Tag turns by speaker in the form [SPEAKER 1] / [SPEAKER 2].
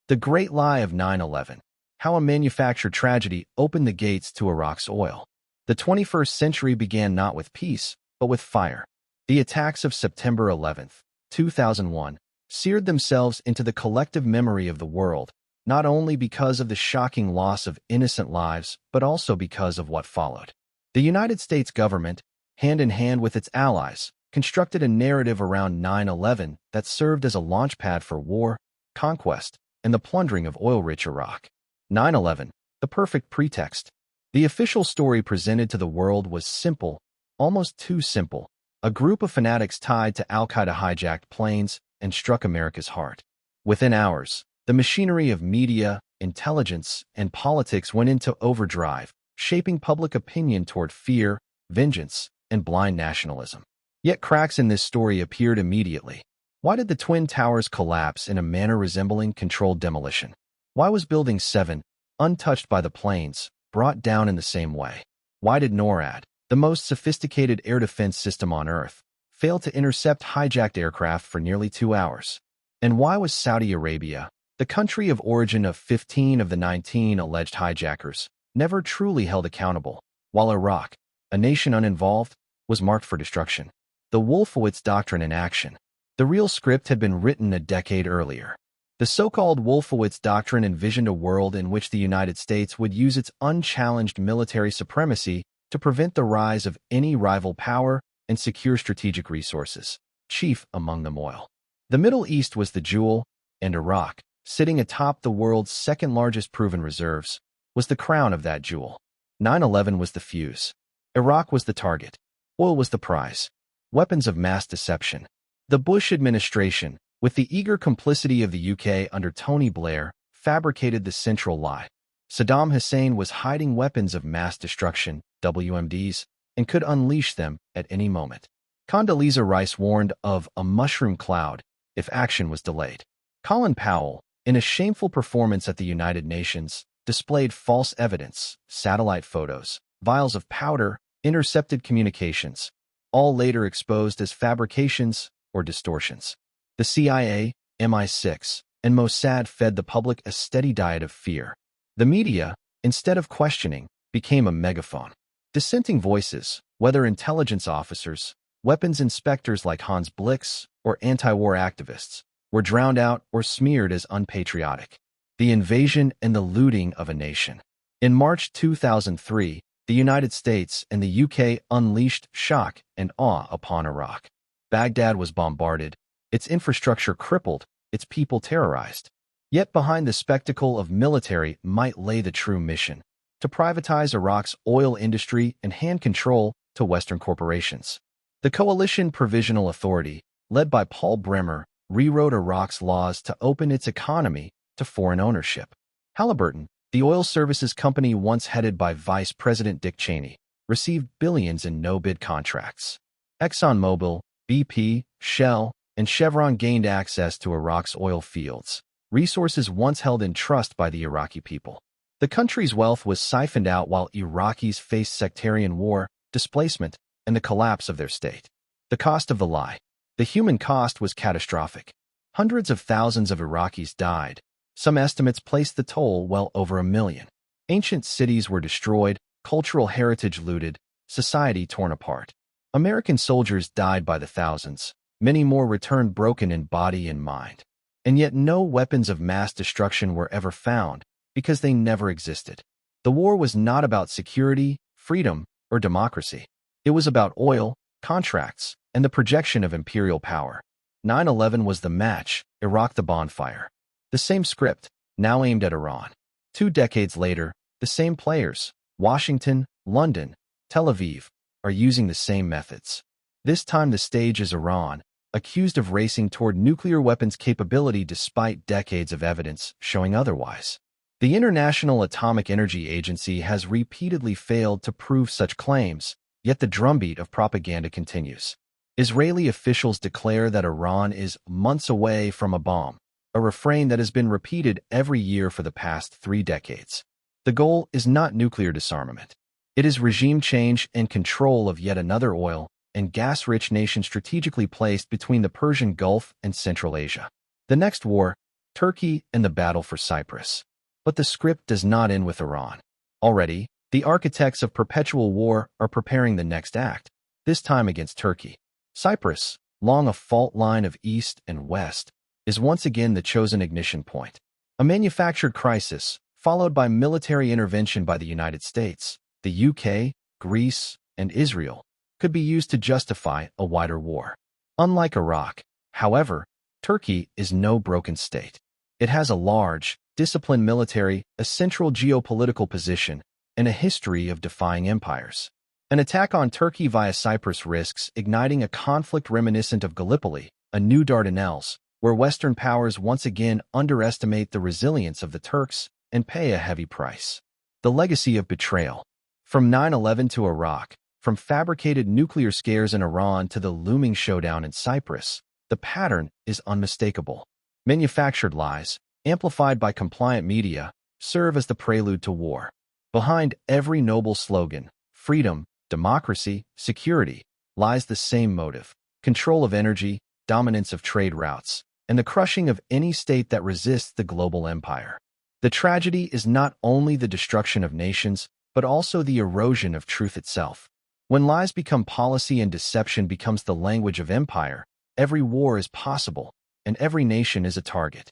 [SPEAKER 1] The Great Lie of 9/11. How a manufactured tragedy opened the gates to Iraq's oil. The 21st century began not with peace, but with fire. The attacks of September 11th, 2001, seared themselves into the collective memory of the world, not only because of the shocking loss of innocent lives, but also because of what followed. The United States government, hand in hand with its allies, constructed a narrative around 9/11 that served as a launchpad for war, conquest, and the plundering of oil-rich Iraq. 9/11, the perfect pretext. The official story presented to the world was simple, almost too simple. A group of fanatics tied to al-Qaeda hijacked planes and struck America's heart. Within hours, the machinery of media, intelligence, and politics went into overdrive, shaping public opinion toward fear, vengeance, and blind nationalism. Yet cracks in this story appeared immediately. Why did the Twin Towers collapse in a manner resembling controlled demolition? Why was Building 7, untouched by the planes, brought down in the same way? Why did NORAD, the most sophisticated air defense system on Earth, fail to intercept hijacked aircraft for nearly 2 hours? And why was Saudi Arabia, the country of origin of 15 of the 19 alleged hijackers, never truly held accountable, while Iraq, a nation uninvolved, was marked for destruction? The Wolfowitz Doctrine in action. The real script had been written a decade earlier. The so-called Wolfowitz Doctrine envisioned a world in which the United States would use its unchallenged military supremacy to prevent the rise of any rival power and secure strategic resources, chief among them oil. The Middle East was the jewel, and Iraq, sitting atop the world's second-largest proven reserves, was the crown of that jewel. 9/11 was the fuse. Iraq was the target. Oil was the prize. Weapons of mass deception. The Bush administration, with the eager complicity of the UK under Tony Blair, fabricated the central lie. Saddam Hussein was hiding weapons of mass destruction, WMDs, and could unleash them at any moment. Condoleezza Rice warned of a mushroom cloud if action was delayed. Colin Powell, in a shameful performance at the United Nations, displayed false evidence, satellite photos, vials of powder, intercepted communications, all later exposed as fabrications or distortions. The CIA, MI6, and Mossad fed the public a steady diet of fear. The media, instead of questioning, became a megaphone. Dissenting voices, whether intelligence officers, weapons inspectors like Hans Blix, or anti-war activists, were drowned out or smeared as unpatriotic. The invasion and the looting of a nation. In March 2003, the United States and the UK unleashed shock and awe upon Iraq. Baghdad was bombarded, its infrastructure crippled, its people terrorized. Yet behind the spectacle of military might lay the true mission: to privatize Iraq's oil industry and hand control to Western corporations. The Coalition Provisional Authority, led by Paul Bremer, rewrote Iraq's laws to open its economy to foreign ownership. Halliburton, the oil services company once headed by Vice President Dick Cheney, received billions in no-bid contracts. ExxonMobil, BP, Shell, and Chevron gained access to Iraq's oil fields, resources once held in trust by the Iraqi people. The country's wealth was siphoned out while Iraqis faced sectarian war, displacement, and the collapse of their state. The cost of the lie. The human cost was catastrophic. Hundreds of thousands of Iraqis died. Some estimates placed the toll well over 1 million. Ancient cities were destroyed, cultural heritage looted, society torn apart. American soldiers died by the thousands. Many more returned broken in body and mind. And yet no weapons of mass destruction were ever found, because they never existed. The war was not about security, freedom, or democracy. It was about oil, contracts, and the projection of imperial power. 9/11 was the match, Iraq the bonfire. The same script, now aimed at Iran. 2 decades later, the same players, Washington, London, Tel Aviv, are using the same methods. This time the stage is Iran, accused of racing toward nuclear weapons capability despite decades of evidence showing otherwise. The International Atomic Energy Agency has repeatedly failed to prove such claims, yet the drumbeat of propaganda continues. Israeli officials declare that Iran is months away from a bomb, a refrain that has been repeated every year for the past 3 decades. The goal is not nuclear disarmament. It is regime change and control of yet another oil and gas-rich nation strategically placed between the Persian Gulf and Central Asia. The next war, Turkey, and the battle for Cyprus. But the script does not end with Iran. Already, the architects of perpetual war are preparing the next act, this time against Turkey. Cyprus, long a fault line of east and west, is once again the chosen ignition point. A manufactured crisis, followed by military intervention by the United States, the UK, Greece, and Israel, could be used to justify a wider war. Unlike Iraq, however, Turkey is no broken state. It has a large, disciplined military, a central geopolitical position, and a history of defying empires. An attack on Turkey via Cyprus risks igniting a conflict reminiscent of Gallipoli, a new Dardanelles, where Western powers once again underestimate the resilience of the Turks and pay a heavy price. The legacy of betrayal. From 9/11 to Iraq, from fabricated nuclear scares in Iran to the looming showdown in Cyprus, the pattern is unmistakable. Manufactured lies, amplified by compliant media, serve as the prelude to war. Behind every noble slogan, freedom, democracy, security, lies the same motive: control of energy, dominance of trade routes, and the crushing of any state that resists the global empire. The tragedy is not only the destruction of nations, but also the erosion of truth itself. When lies become policy and deception becomes the language of empire, every war is possible, and every nation is a target.